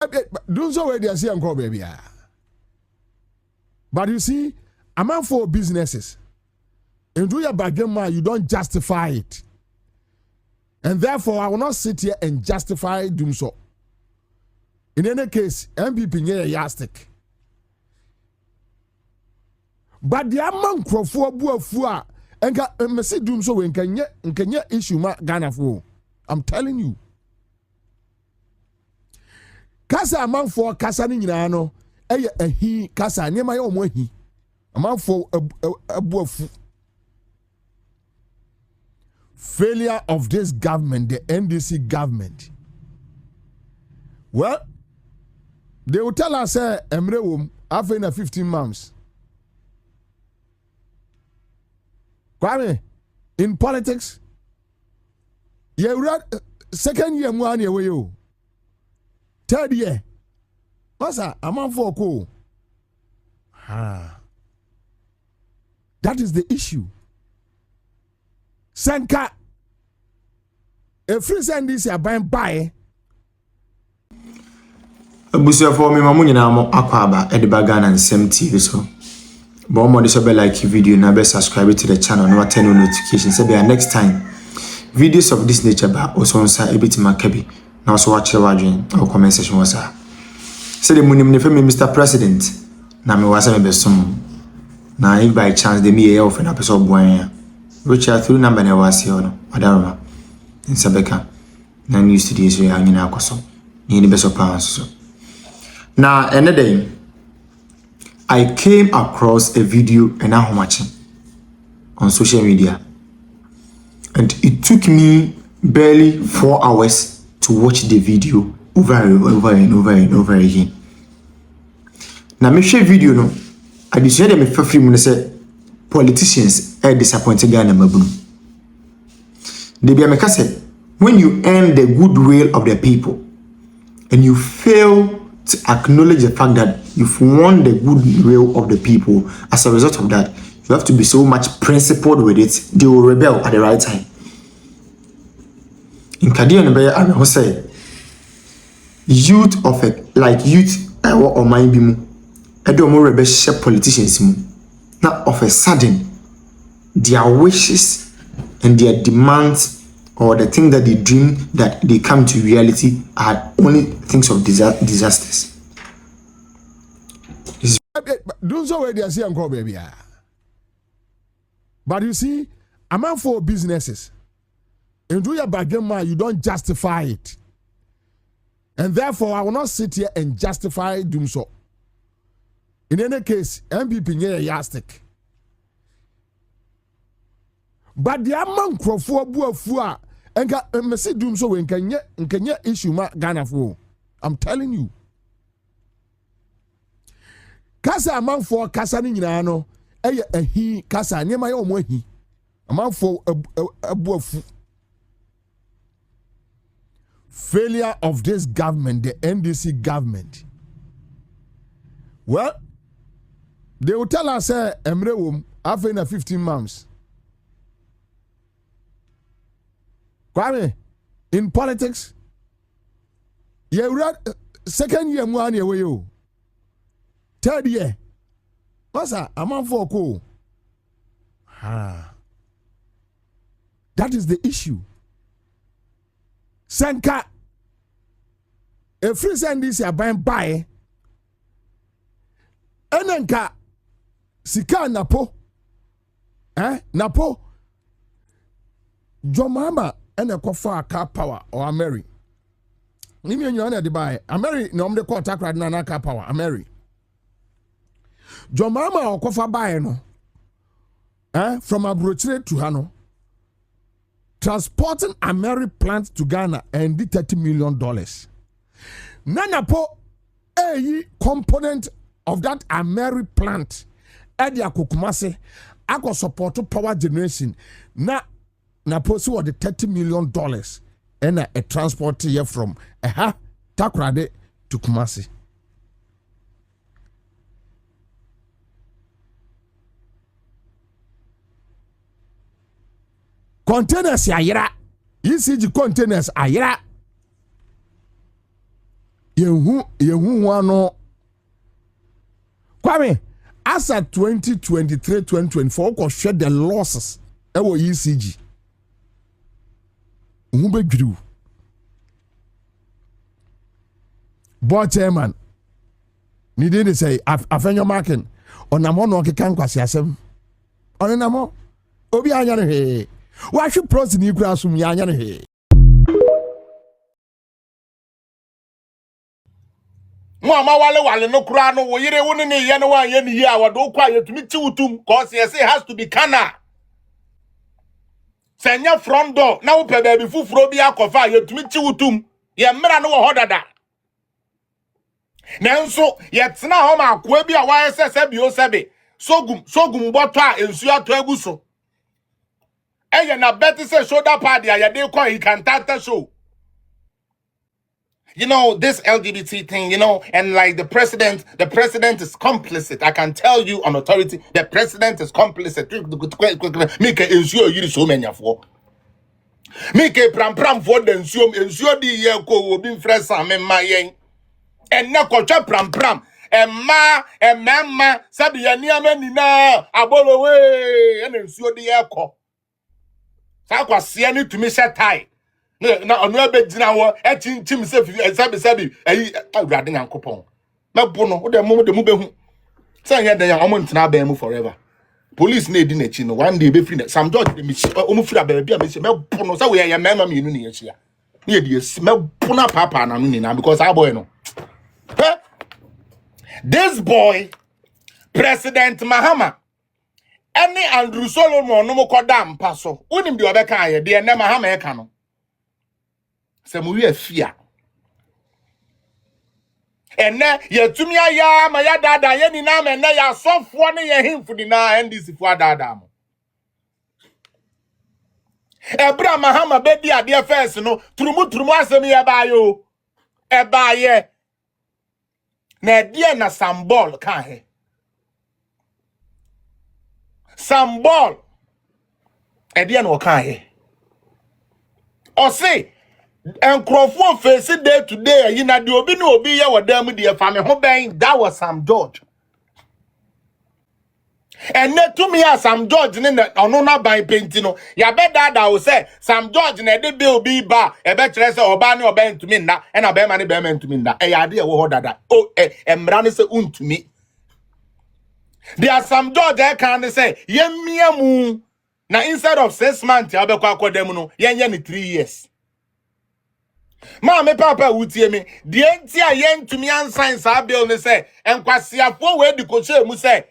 Do so where they see and call baby. But you see, a man for businesses. And do your bargain man, you don't justify it. And therefore, I will not sit here and justify doing so. In any case, MPP near a yardstick. But the amount of buafua and message doom so when can you issue my Ghana for. I'm telling you. Kasa amount for Kasa Ninano, a he Kasa near my own way. Amount for a buafu. Failure of this government, the NDC government. Well, they will tell us, Emre after 15 months. Kwame, in politics, you read second year one year you. Third year. What's that? I'm on for cool. That is the issue. Sanka, a free NDC are buying by. Abusia for me mamu nyina mo akwaba ediba Ghana nsem TV so. But more this be like video na be subscribe to the channel and turn on notifications so be next time videos of this nature ba also nsa ebitima kabi na also watch the wadwen or comment section wasa. Say the munim ne femi Mr. President na me wasa me besom na if by chance de me e ofen apeso boan which are through number na wasi no adaroma in Sabeka na news today so ya nyina akoso ni beso pa so. Now another day I came across a video and I'm watching on social media, and it took me barely 4 hours to watch the video over and over again. Now me share video no, I decided me for free say politicians are disappointed Ghana mabunu. They be make say when you earn the goodwill of the people and you fail to acknowledge the fact that you've won the goodwill of the people, as a result of that, you have to be so much principled with it, they will rebel at the right time. In Kadia Nebe, I will say, youth of it, like youth or mind bimu, I don't more rebel politicians, not of a sudden, their wishes and their demands or the thing that they dream that they come to reality are only things of disasters. Do so where they see and call baby. But you see, a man for businesses. And do your bargain man, you don't justify it. And therefore, I will not sit here and justify doing so. In any case, MPP near a yardstick. But the amount of buafua and message doom so when can you issue my Ghana for. I'm telling you. Kasa amount for Kasa Ninano, a he Kasa near my own way. Amount for a buafu. Failure of this government, the NDC government. Well, they will tell us, Emre after 15 months. Kwame, in politics, you read second year one year you. Third year. What's that? I'm on for cool. That is the issue. Sanka, a free NDC are buying by. Enenka, Sika Napo. Napo. Jomama. And a cofa car power or a Mary. Nimi you na buy. A Mary no the call attack right now car power. A Mary. John Mama or cofa buy no. From Agyeta to Hano. Transporting a Mary plant to Ghana and the $30 million. Nana po a component of that a Mary plant. Edia Kukumase. I got support to power generation. Na posi what the $30 million and a transport here from Takrade to Kumasi. Containers ayira. ECG containers ayira. yehu ano kwame as at 2023 2024 ko share the losses e wo ECG hu be dwiru board chairman ni dey say afenyo marking onamo no kekan kwase asem onenamo obi anya ne he wa hwe pros ni kura sum ya anya ne he mo ama wale no kura no wo yire wo ne ye no wa ye ne a wado kwa ye tumi tiwutum cause yes it has to be kana senya front door na wo pe ba bi fufuro bi akofa ye tumi tiwutum ye mra no wo hodada nanso ye tena ho ma akoa bi a wa sese bi o sebe sogum boto a ensu ato aguso eye na bet say shoulder pad ya ye dey call he can tata show. You know, this LGBT thing, you know, and like the president is complicit. I can tell you on authority, the president is complicit. Make ensure you so many for. Make a pram for the ensure the year ko will be fresh and my and na kocha pram and mama sabi ya niame na abolo we and ensure the year ko. Sa kwa se ni to me set tie. Na onu abegina wo etintim sabi awrade nyankopon mebo no wo de mu behu say nya den omo ntena ban mu forever police na edi na chi no one day be free Sam George de mi omo free aba bia me say mebo no say we ya mema me nu ne ya chia na ye de mebo na papa na nu ni na because our boy no this boy President Mahama any Andrew Solomon no mo koda mpa so wonim de obeka aye de na Mahama e ka no se mu wi afia enne yetumi aya ma ya dada ye ni na me na ya sofo ne ye himfu di na NDC fu adada mo ebra Mahama be di ade first no turumu asem ye ba yo e ba ye na die na symbol kan he symbol e die na o kan he o say Enkrofo face day to day you na de obi na obi ye wadam de fa me ho ben that was Sam George and ne to me as Sam George ne ono na ban penti no ya be dada o say Sam George na de be obi ba e be kire say oba ne oba ntumi nda e na be ma ne be ma ntumi nda e ya de e wo ho dada o emra ne say untumi there Sam George e kan say ye miamu na instead of 6 months ya be kwa akodam no ye nye ne 3 years. Ma me papa wutie me de enti a ye ntumi ansan sa bill ne say enkwasiafo we di ko che mu say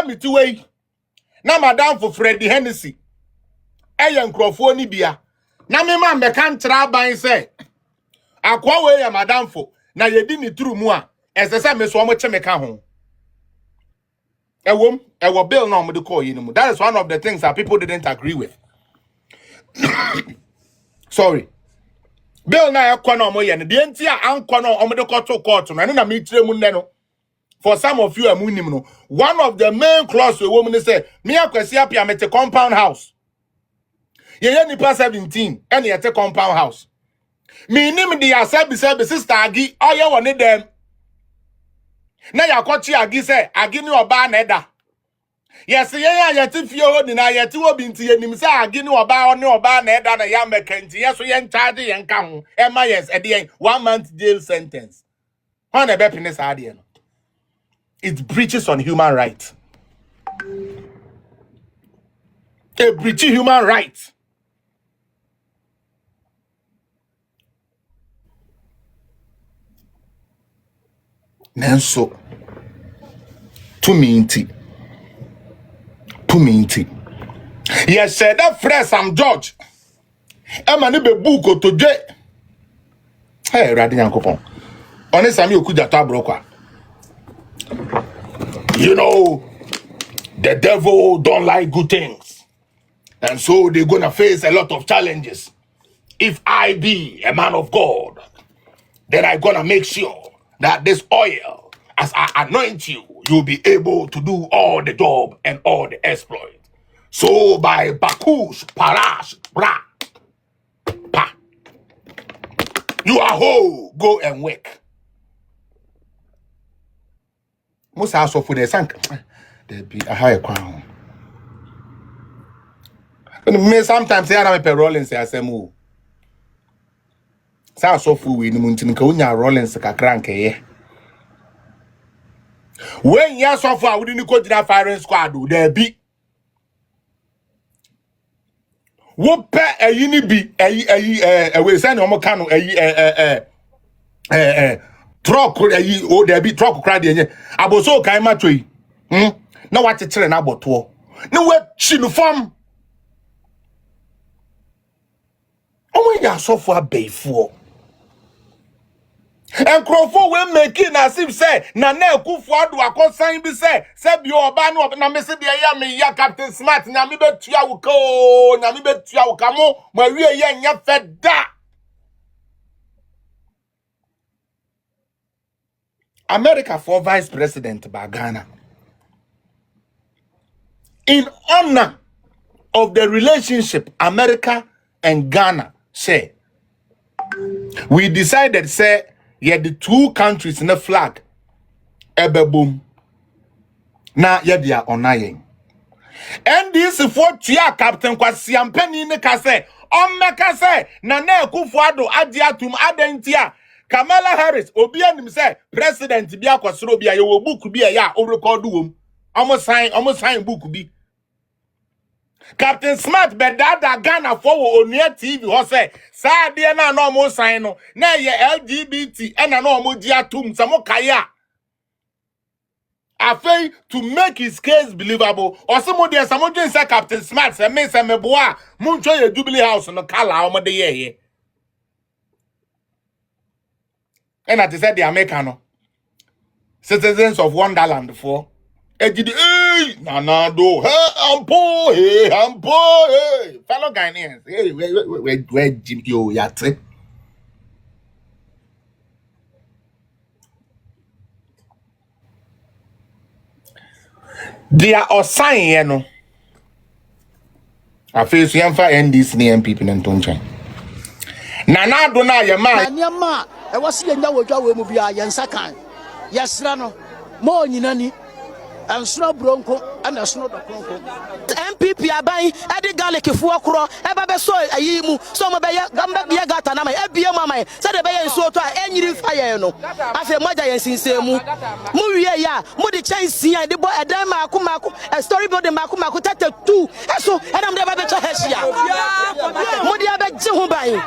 miti we na madam for Freddy Hennessy eye nkrofo ni bia na me ma mbeka ntra ban say akwa we ya madam for na ye di ni tru mu a esese me so mo che me ka ho ewo bill na mo de call yi ni mu. That is one of the things that people didn't agree with. Sorry. Bill na ekono mo ye ne de enti a ankono omo de court no na me tire mu nne no for some of you amunim no one of the main clause we woman say me akwasi apia mete compound house ye nipa 17 and ye te compound house me nim de asabi sister agi oye woni dem na yakochi agi say agi ni oba na eda yes ye te fie ho ni na ye te obi nti ye nim say agi ni oba na eda na ya mekanti yes so ye charge ye nka ho e ma yes e de 1 month jail sentence on e be penis ade no. It breaches on human rights. It breaches human rights. Nenso to minti. Yes, said that friend Sam George. Emani be buko to je. Hey, Radi Yankopon. Honest, I'm your kujata broker. You know, the devil don't like good things. And so they're going to face a lot of challenges. If I be a man of God, then I'm going to make sure that this oil, as I anoint you, you'll be able to do all the job and all the exploit. So by Bakush, Parash, Bra, Pa, you are whole, go and work. Most house of food they sank. There be a higher crown. Me sometimes say I'm a rolling say I say move. Sa so food we no muntin ka unya rolling se kakra nke when ya so for we ni ko jina firing squad there be wo pe ayi ni bi we say no mo ka no truck ayi o there be truck cry dey aboso kan ma toyi na wa chechere na aboto na we chi no fam o ya so for abeifo and Crawford will make it as if say, Nana Kufuadu, I call sign be say bi oba no na me se ya me ya Captain Smart, na me betua wo ko, na me betua wo kamo, ma wie ya nya feda. America for vice president by Ghana. In honor of the relationship America and Ghana say, we decided say yeah, the two countries in the flag ebe boom na yeah they are onayen NDC for tia Captain Kwasi Ampeni ne ka say on meka say Nana Akufo-Addo adiatum adentia Kamala Harris obi anim say president bi akwasoro bi aye wo book bi ya o record wom almost sign book bi Captain Smart bedada Ghana for onia TV ho say sa de na no mo sign no na ye LGBT na no mo di atum samo kaya afei to make his case believable or some there some say Captain Smart say me say me boa muncho ye Jubilee House no kala o mo de ye and at said the American citizens of Wonderland for Ejidi nana do hey ampo hey fellow Ghanaians hey where Jim yo yate they are assign you know I feel so yamfa NDC ni MPP ntonchen nana do na ye man nyama e wase ye nya wodwa we mu bia ye nsa kan yesra no mo nyinani ansro bronko ana sno dokonko MPP aban edi garlic fuo kro e ba be so ayi mu so mo be ye gamba be gata na mai ebie mu amai se de be ye nsuo to a enyiri fire no afi moja ye sinsemu mu wie ya mu de chansi a de bo edan maako story building maako 32 eso enam de ba be cho heshia mu de ba ji ho ban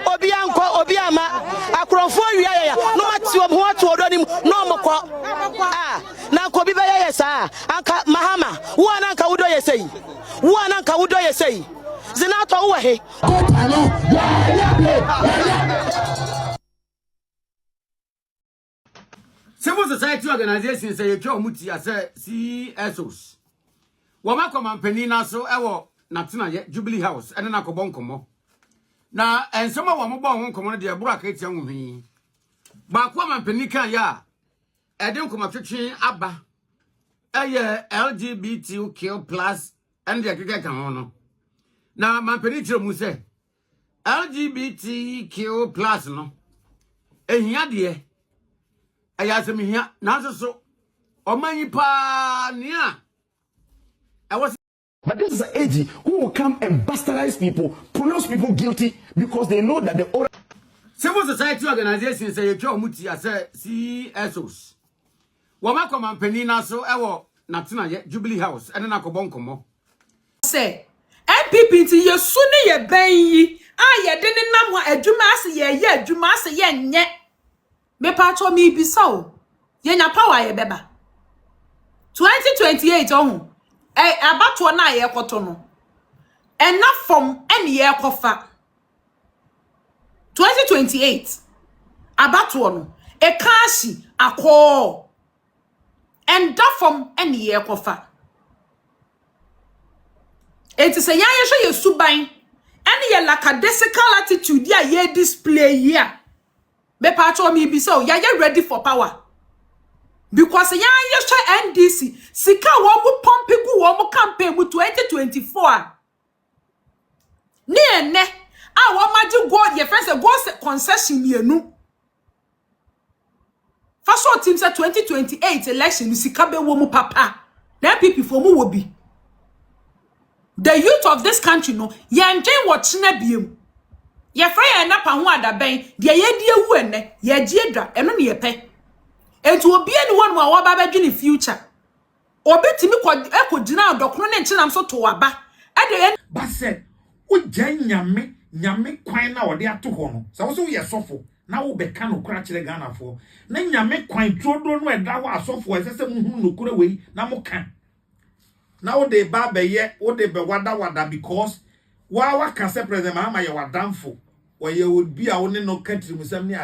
obi anko obi ama akrofo wie ya no mati o ho to odo nim no mokọ na ko bi be ye sa anka Mahama wo anka wudo ye sei wo anka wudo ye sei zina to wo he Civil society organizations say you muti as CSOs. Wama komampani na so ewo natena ye Jubilee House ene na kobon komo. Na ensoma wo mo bon komo no de bura ka tia nwuhi. Ba komampani kan ya eden komatwetwe aba eye LGBTQ+ and the keke kan ho no. Na mampani kire mu se LGBTQ+ no ehia de ayasemi na so omanyi pa nia I was. But this is an AG who will come and bastardize people, pronounce people guilty because they know that the order. Civil society organizations say you muti as CSOs. Wama komampani na so ewo natena ye Jubilee House ene na kobon komo. Say MPP ti ye suni ye ben yi a ye de ne nam ho adwuma ase ye adwuma ase ye nye me pa cho mi bisa o ye nya power ye beba 2028 ohun abato na ye koto no enough from any ye kofa 2028 abato no e kashi akọ and that from any ye kofa it is a yan ye suban any ye lackadaisical attitude ya ye display here me pa cho mi bi so ya ready for power because yan ye NDC sika wo mu pompe gu wo mu campaign mu 2024 ni ene a wo maji go ye friends go concession yenu First all team said 2028 election usikabe womu papa. The MPP for mu will be. The youth of this country no yenjen watching biem. Ye frey na pa ho adaben de ye die wu ene ye Agyeta eno ne ye pe. Enti obi anyone wa ba ba dwene future. Obi timi ekogina adokno ne nkyinam so to waba. Ade But said, "O nyame kwan na ode ato ho no. Sa wo so ye sofo na wo be ka no kura kire Ghana fo. Na nyame kwan todo no eda ho asofo esese muhu no kura wei na mo kan. Na wo de ba be ye, wo de be wada because wa ka se president Mahama ye wadamfo. Wo ye would be a wo ne no country musam ni